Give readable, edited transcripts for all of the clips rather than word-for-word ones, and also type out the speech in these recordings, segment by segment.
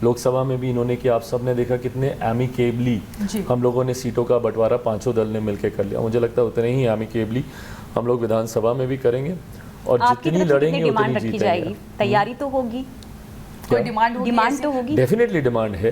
लोकसभा में भी इन्होंने किया। आप सब ने देखा कितने एमिकेबली हम लोगों ने सीटों का बंटवारा पांचों दल ने मिलकर कर लिया। मुझे लगता है उतने ही एमिकेबली हम लोग विधानसभा में भी करेंगे और जितनी लड़ेंगे उतनी जीतेंगे। तैयारी तो होगी, कोई डिमांड तो होगी, डेफिनेटली डिमांड है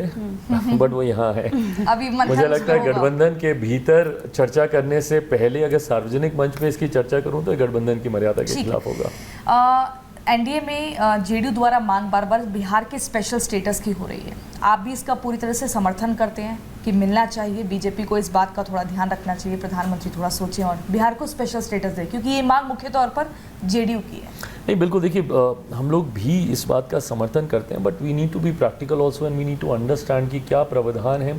बट वो यहाँ है। अभी मुझे लगता है गठबंधन के भीतर चर्चा करने से पहले अगर सार्वजनिक मंच पे इसकी चर्चा करूं तो गठबंधन की मर्यादा के खिलाफ होगा। एनडीए में जेडीयू द्वारा मांग बार बार बिहार के स्पेशल स्टेटस की हो रही है, आप भी इसका पूरी तरह से समर्थन करते हैं कि मिलना चाहिए? बीजेपी को इस बात का थोड़ा ध्यान रखना चाहिए, प्रधानमंत्री थोड़ा सोचें और बिहार को स्पेशल स्टेटस दें, क्योंकि ये मांग मुख्य तौर पर जेडीयू की है। नहीं बिल्कुल, देखिए हम लोग भी इस बात का समर्थन करते हैं, but we need to be practical also and we need to understand कि क्या प्रावधान है,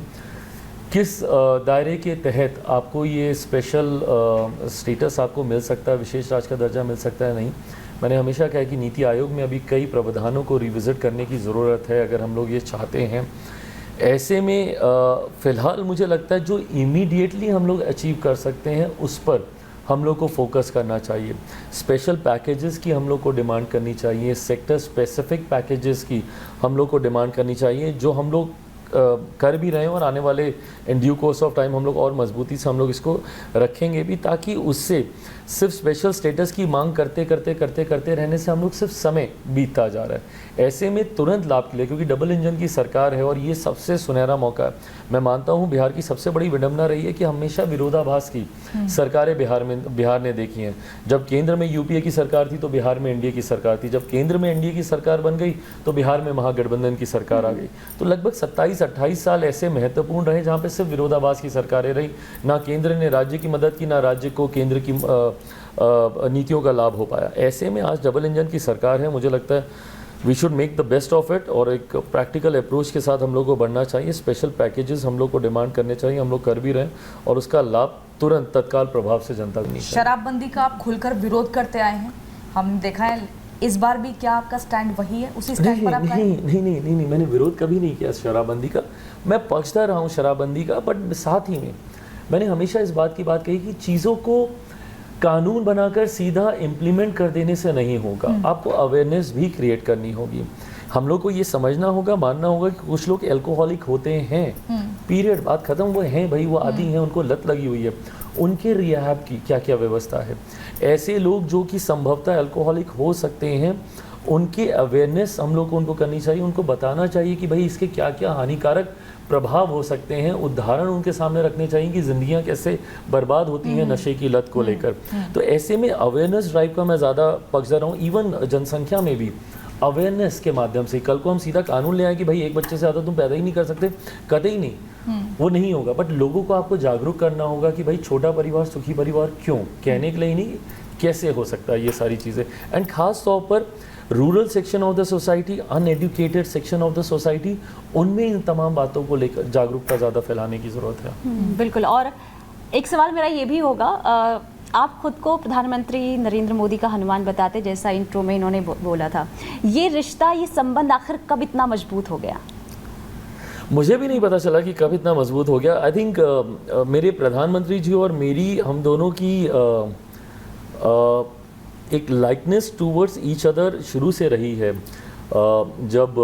किस दायरे के तहत आपको ये स्पेशल स्टेटस आपको मिल सकता है, विशेष राज्य का दर्जा मिल सकता है। नहीं, मैंने हमेशा कहा कि नीति आयोग में अभी कई प्रावधानों को रिविज़िट करने की ज़रूरत है अगर हम लोग ये चाहते हैं। ऐसे में फ़िलहाल मुझे लगता है जो इमीडिएटली हम लोग अचीव कर सकते हैं उस पर हम लोग को फोकस करना चाहिए। स्पेशल पैकेजेस की हम लोग को डिमांड करनी चाहिए, सेक्टर स्पेसिफिक पैकेजेस की हम लोग को डिमांड करनी चाहिए, जो हम लोग कर भी रहे हैं और आने वाले in due course of time हम लोग और मजबूती से हम लोग इसको रखेंगे भी, ताकि उससे सिर्फ स्पेशल स्टेटस की मांग करते रहने से हम लोग सिर्फ समय बीतता जा रहा है। ऐसे में तुरंत लाभ के लिए, क्योंकि डबल इंजन की सरकार है और ये सबसे सुनहरा मौका है। मैं मानता हूँ बिहार की सबसे बड़ी विडंबना रही है कि हमेशा विरोधाभास की सरकारें बिहार ने देखी हैं। जब केंद्र में यूपीए की सरकार थी तो बिहार में एनडीए की सरकार थी, जब केंद्र में एनडीए की सरकार बन गई तो बिहार में महागठबंधन की सरकार आ गई। तो लगभग 27-28 साल ऐसे महत्वपूर्ण रहे जहाँ पे सिर्फ विरोधाभास की सरकारें रही, ना केंद्र ने राज्य की मदद की, ना राज्य को केंद्र की नीतियों का लाभ हो पाया। ऐसे में आज डबल इंजन की सरकार है, मुझे लगता है we should make the best of it और एक प्रैक्टिकल अप्रोच के साथ हम लोग को बढ़ना चाहिए। स्पेशल पैकेजेस हम लोग को डिमांड करने चाहिए, हम लोग कर भी रहे हैं और उसका लाभ तुरंत तत्काल प्रभाव से जनता को नहीं। शराबबंदी का आप खुलकर विरोध करते आए हैं, हमने देखा है, इस बार भी क्या आपका स्टैंड वही है, उसी स्टैंड पर आप नहीं, मैंने विरोध कभी नहीं किया शराबबंदी का। मैं पक्षधर रहा हूँ शराबबंदी का, बट साथ ही में मैंने हमेशा इस बात की बात कही कि चीज़ों को कानून बनाकर सीधा इम्प्लीमेंट कर देने से नहीं होगा, आपको अवेयरनेस भी क्रिएट करनी होगी। हम लोग को ये समझना होगा, मानना होगा कि कुछ लोग एल्कोहलिक होते हैं, पीरियड, बात खत्म। वो हैं भाई, वो आदी हैं, उनको लत लगी हुई है, उनके रिहैब की क्या क्या व्यवस्था है। ऐसे लोग जो कि संभवतः अल्कोहलिक हो सकते हैं, उनकी अवेयरनेस हम लोग को उनको करनी चाहिए, उनको बताना चाहिए कि भाई इसके क्या क्या हानिकारक प्रभाव हो सकते हैं, उदाहरण उनके सामने रखने चाहिए कि ज़िंदगियां कैसे बर्बाद होती हैं नशे की लत को लेकर। तो ऐसे में अवेयरनेस ड्राइव का मैं ज़्यादा पक्षधर हूँ। इवन जनसंख्या में भी अवेयरनेस के माध्यम से, कल को हम सीधा कानून ले आए कि भाई एक बच्चे से ज़्यादा तुम पैदा ही नहीं कर सकते, कतई नहीं, वो नहीं होगा। बट लोगों को आपको जागरूक करना होगा कि भाई छोटा परिवार सुखी परिवार क्यों, कहने के लिए नहीं, कैसे हो सकता है ये सारी चीज़ें। एंड ख़ास तौर पर rural section of the society, uneducated section of the society, उनमें इन तमाम बातों को लेकर जागरूकता ज़्यादा फैलाने की ज़रूरत है। बिल्कुल। और एक सवाल मेरा ये भी होगा, आप खुद को प्रधानमंत्री नरेंद्र मोदी का हनुमान बताते, जैसा इंट्रो में इन्होंने बोला था। ये रिश्ता, ये संबंध आखिर कब इतना मजबूत हो गया? मुझे भी नहीं पता चला कि कब इतना मजबूत हो गया। आई थिंक मेरे प्रधानमंत्री जी और मेरी, हम दोनों की एक लाइकनेस टूवर्ड्स ईच अदर शुरू से रही है। जब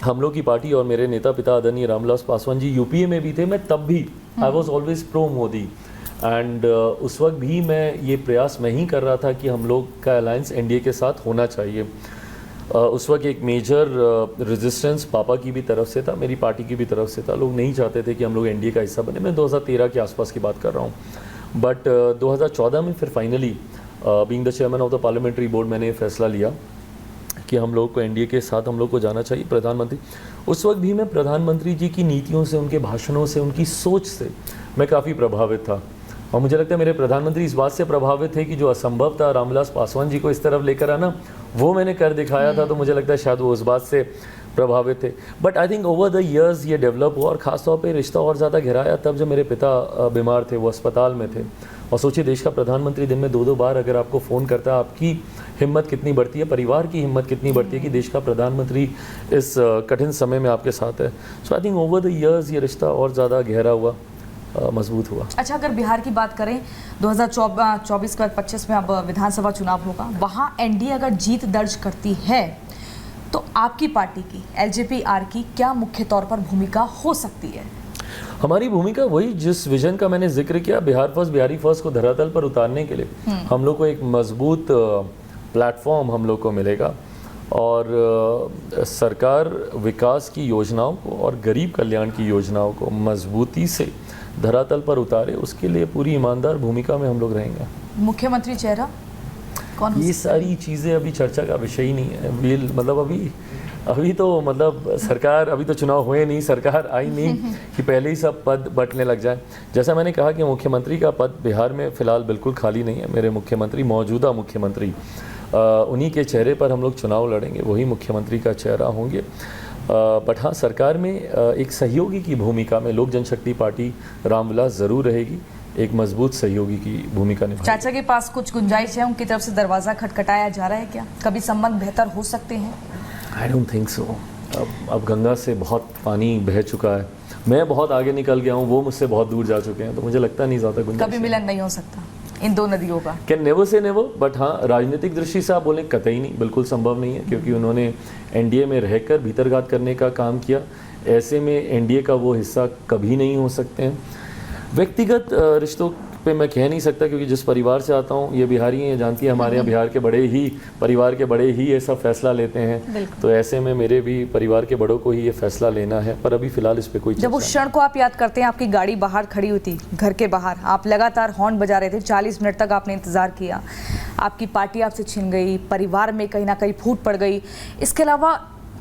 हम लोग की पार्टी और मेरे नेता पिता आदरणीय रामविलास पासवान जी यूपीए में भी थे, मैं तब भी I was always pro Modi and उस वक्त भी मैं ये प्रयास मैं ही कर रहा था कि हम लोग का अलायंस एनडीए के साथ होना चाहिए। उस वक्त एक मेजर रेजिस्टेंस पापा की भी तरफ से था, मेरी पार्टी की भी तरफ से था। लोग नहीं चाहते थे कि हम लोग एनडीए का हिस्सा बने। मैं 2013 के आसपास की बात कर रहा हूँ। बट 2014 में फिर finally being the chairman of the parliamentary board मैंने फैसला लिया कि हम लोग को एनडीए के साथ हम लोग को जाना चाहिए। प्रधानमंत्री, उस वक्त भी मैं प्रधानमंत्री जी की नीतियों से, उनके भाषणों से, उनकी सोच से मैं काफ़ी प्रभावित था। और मुझे लगता है मेरे प्रधानमंत्री इस बात से प्रभावित थे कि जो असंभव था रामविलास पासवान जी को इस तरफ लेकर आना, वो मैंने कर दिखाया था। तो मुझे लगता है शायद वो उस बात से प्रभावित थे। But I think over the years ये डेवलप हुआ और ख़ासतौर पे रिश्ता और ज़्यादा गहराया तब जब मेरे पिता बीमार थे, वो अस्पताल में थे। और सोचिए, देश का प्रधानमंत्री दिन में 2-2 बार अगर आपको फ़ोन करता है, आपकी हिम्मत कितनी बढ़ती है, परिवार की हिम्मत कितनी बढ़ती है कि देश का प्रधानमंत्री इस कठिन समय में आपके साथ है। So I think over the years ये रिश्ता और ज़्यादा गहरा हुआ, मजबूत हुआ। अच्छा, अगर बिहार की बात करें, 2024 के बाद 25 में अब विधानसभा चुनाव होगा, वहाँ एनडीए अगर जीत दर्ज करती है तो आपकी पार्टी की LJP-R की क्या मुख्य तौर पर भूमिका हो सकती है? हमारी भूमिका वही जिस विजन का मैंने जिक्र किया, बिहार फर्स्ट, बिहारी फर्स्ट को धरातल पर उतारने के लिए हम लोग को एक मजबूत प्लेटफॉर्म हम लोग को मिलेगा और सरकार विकास की योजनाओं को और गरीब कल्याण की योजनाओं को मजबूती से धरातल पर उतारे, उसके लिए पूरी ईमानदार भूमिका में हम लोग रहेंगे। मुख्यमंत्री चेहरा कौन हो ये सकता सारी चीज़ें अभी चर्चा का विषय ही नहीं है। मतलब अभी तो मतलब सरकार, अभी तो चुनाव हुए नहीं, सरकार आई नहीं कि पहले ही सब पद बंटने लग जाए। जैसा मैंने कहा कि मुख्यमंत्री का पद बिहार में फ़िलहाल बिल्कुल खाली नहीं है। मेरे मुख्यमंत्री, मौजूदा मुख्यमंत्री, उन्हीं के चेहरे पर हम लोग चुनाव लड़ेंगे, वही मुख्यमंत्री का चेहरा होंगे। बट हाँ, सरकार में एक सहयोगी की भूमिका में लोक जनशक्ति पार्टी रामविलास ज़रूर रहेगी, एक मजबूत सहयोगी की भूमिका निभाएगी। चाचा के पास कुछ गुंजाइश है, उनकी तरफ से दरवाज़ा खटखटाया जा रहा है क्या? कभी संबंध बेहतर हो सकते हैं? I don't think so. अब गंगा से बहुत पानी बह चुका है, मैं बहुत आगे निकल गया हूँ, वो मुझसे बहुत दूर जा चुके हैं, तो मुझे लगता नहीं ज़्यादा गुंजाइश कभी मिलन नहीं हो सकता इन दो नदियों का? Can never say never, but हाँ, राजनीतिक दृष्टि से आप बोलें कतई नहीं, बिल्कुल संभव नहीं है, क्योंकि उन्होंने एनडीए में रहकर भीतरघात करने का काम किया। ऐसे में एनडीए का वो हिस्सा कभी नहीं हो सकते हैं। व्यक्तिगत रिश्तों पे मैं कह नहीं सकता, क्योंकि जिस परिवार से आता हूँ, ये बिहारी हैं, ये जानती है, हमारे यहाँ बिहार के बड़े ही, परिवार के बड़े ही ये सब फैसला लेते हैं, तो ऐसे में मेरे भी परिवार के बड़ों को ही ये फैसला लेना है। पर अभी फ़िलहाल इस पे कोई जब उस क्षण को आप याद करते हैं, आपकी गाड़ी बाहर खड़ी हुई थी, घर के बाहर, आप लगातार हॉर्न बजा रहे थे, 40 मिनट तक आपने इंतज़ार किया, आपकी पार्टी आपसे छिन गई, परिवार में कहीं ना कहीं फूट पड़ गई, इसके अलावा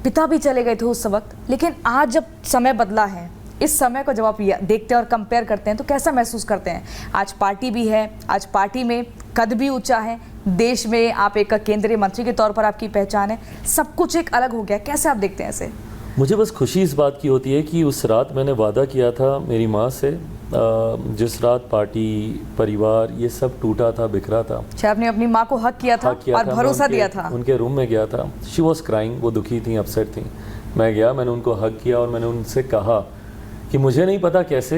पिता भी चले गए थे उस वक्त, लेकिन आज जब समय बदला है, इस समय को जब आप देखते हैं और कंपेयर करते हैं, तो कैसा महसूस करते हैं? आज पार्टी भी है, आज पार्टी में कद भी ऊंचा है, देश में आप एक केंद्रीय मंत्री के तौर पर आपकी पहचान है, सब कुछ एक अलग हो गया, कैसे आप देखते हैं ऐसे? मुझे बस खुशी इस बात की होती है कि उस रात मैंने वादा किया था मेरी माँ से, जिस रात पार्टी, परिवार, ये सब टूटा था, बिखरा था। अच्छा, आपने अपनी माँ को हक किया था और भरोसा दिया था? उनके रूम में गया था, शी वॉज क्राइंग, वो दुखी थी, अपसेट थी। मैं गया, मैंने उनको हक किया और मैंने उनसे कहा कि मुझे नहीं पता कैसे,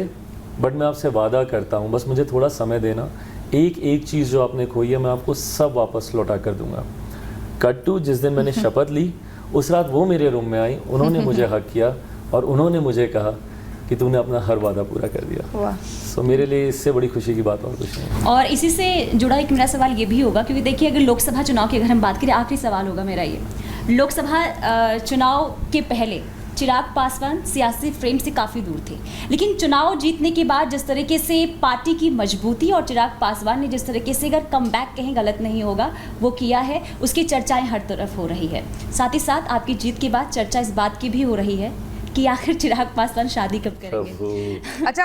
बट मैं आपसे वादा करता हूँ, बस मुझे थोड़ा समय देना, एक एक चीज़ जो आपने खोई है मैं आपको सब वापस लौटा कर दूंगा। कट टू, जिस दिन मैंने शपथ ली, उस रात वो मेरे रूम में आई, उन्होंने मुझे हक किया और उन्होंने मुझे कहा कि तूने अपना हर वादा पूरा कर दिया। सो मेरे लिए इससे बड़ी खुशी की बात और कुछ नहीं। और इसी से जुड़ा एक मेरा सवाल ये भी होगा, क्योंकि देखिए अगर लोकसभा चुनाव की अगर हम बात करें, आखिरी सवाल होगा मेरा ये, लोकसभा चुनाव के पहले चिराग पासवान सियासी फ्रेम से काफ़ी दूर थे, लेकिन चुनाव जीतने के बाद जिस तरीके से पार्टी की मजबूती और चिराग पासवान ने जिस तरीके से, अगर कमबैक कहीं गलत नहीं होगा, वो किया है, उसकी चर्चाएं हर तरफ हो रही है। साथ ही साथ आपकी जीत के बाद चर्चा इस बात की भी हो रही है कि आखिर चिराग पासवान शादी कब करेंगे? अच्छा,